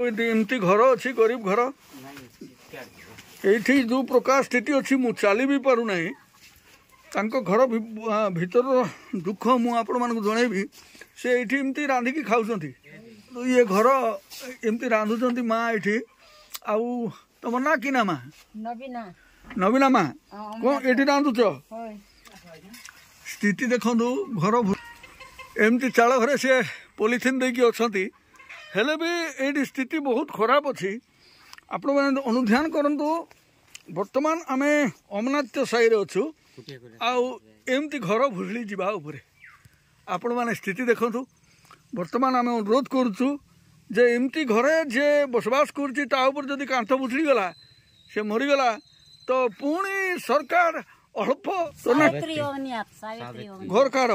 एमती घर अच्छी गरीब घर ये जो प्रकार स्थिति अच्छी मु चली भी पारू ना घर भीतर दुख मुझे जनइबी से ये एमती रांधिकी खाऊँ ये घर एमती रांधुंट माँ ये आउ तुम ना कि ना माँ नवीना माँ कौन ये रांधुच स्थिति देखु घर एमती चाल घरे से पॉलिथिन देकी अच्छी हेले भी ये स्थिति बहुत खराब अच्छी आपण मैंने अनुध्यान करंतु वर्तमान आम अमनात्य साई अच्छु आमती घर भुसली जावा आपण मैंने स्थिति देखु वर्तमान आम अनुरोध करुचु जे एमती घरे जे बसवास कर कांथ भुसली गला से मरीगला तो पुणी सरकार अल्प घर कार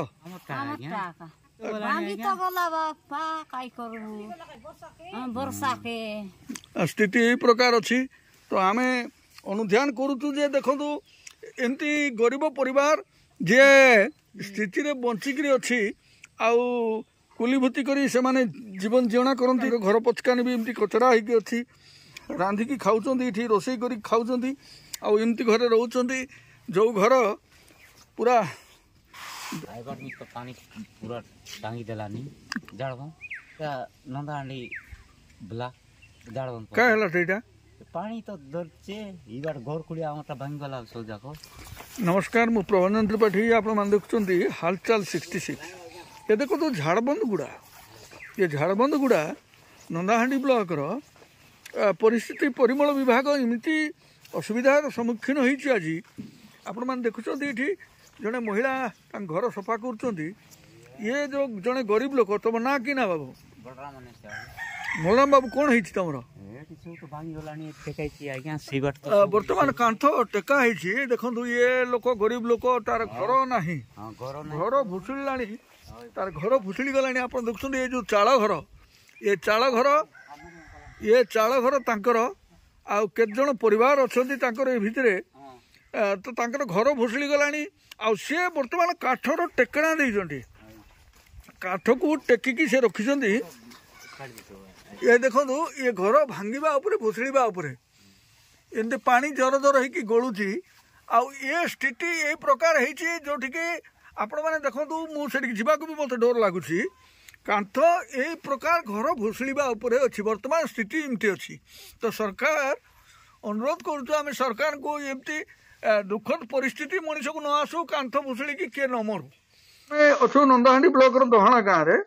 स्थिति यही प्रकार अच्छी तो आम अनुध्यान करुचु जे देखु एमती गरीब परिवार जे स्थिति रे बंचिकी अच्छी आउ कुलीभूति करी से माने जीवन जीवना करती घर पचकानी भी एमती कचरा होगी अच्छी रांधिकी खाऊँ ये रोषे कर खाऊँ आमती घरे रोचे जो घर पूरा पानी पूरा टांगी देलानी जाड़बन नंदाहांडी बला जाड़बन का हला सेटा पानी तो दरचे ई बार घर कुलिया हमटा भांगी गला सब जाको। नमस्कार मु प्रभनंद त्रिपाठी आप मान देखुछंती हालचाल 66 ये देखो तो झाड़बंद गुड़ा नंदाहांडी ब्लॉक रो परिस्थिति परिमल विभाग एमती असुविधार सम्मुखीन होईची आज आपण मान देखुछंती एठी जड़े महिला घर सफा कर ये जो जड़े गरीब लोक तुम ना कि ना बाबू बलराम बाबू कौन है तुम बर्तमान कांथ टेका देखो ये लोक गरीब लोक तार घर ना घर भुसुला तार घर भुसुली गला आप देखुं ये जो चाल घर ये चाल घर तांकर आउ केत जन परिवार अच्छा भितर तो तांकर घर भुसुली गला आ सी बर्तमान काठर टेकना दे काठ को टेकिकी से रखिंट ये देखो ये घर भांगा भुसुड़ा एमती पानी जर जर हो गलुची ये स्थिति यही प्रकार जो आपण मैंने देखो मुझे जावाक भी मत डर लगुच कांथ यही प्रकार घर भुसुड़ा अच्छी वर्तमान स्थिति एमती अच्छी तो सरकार अनुरोध करें सरकार को एमती दुखद परिस्थिति मनीष को न आसू कांथ भुसुड़ी किए न मरु अच्छु नंदाहांडी ब्लॉक दहाणा गाँव में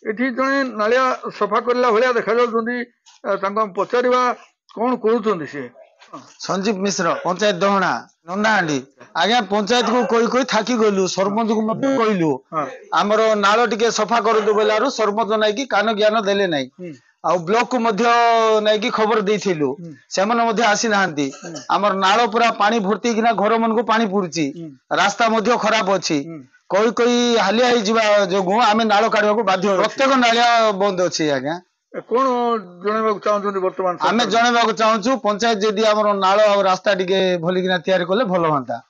ये जड़े नालिया सफा करला भाया देखा पचार कौन कर संजीव मिश्र पंचायत दहणा नंदाहांडी आज्ञा पंचायत को कोई थाकी गलु सरपंच को कहलु आमर नाल टिके सफा कर बोलारू सरपंच नाई कान ज्ञान देले नाई आ ब्लॉक को नहीं खबर देथिलु से आसी नांती आमर नाल पूरा पानी भर्ती किना घर मन को पानी पुरची रास्ता मध्य खराब अच्छी कोई हालिया जो आम नाल काढ़ा बाध्य प्रत्येक नालिया बंद अच्छी आज्ञा कौन जनवाक चाहते बर्तमान आम जनवाक चाहूँ पंचायत जदि आम नाल रास्ता टिके भलिकिना तैयारी कले भल हाँ।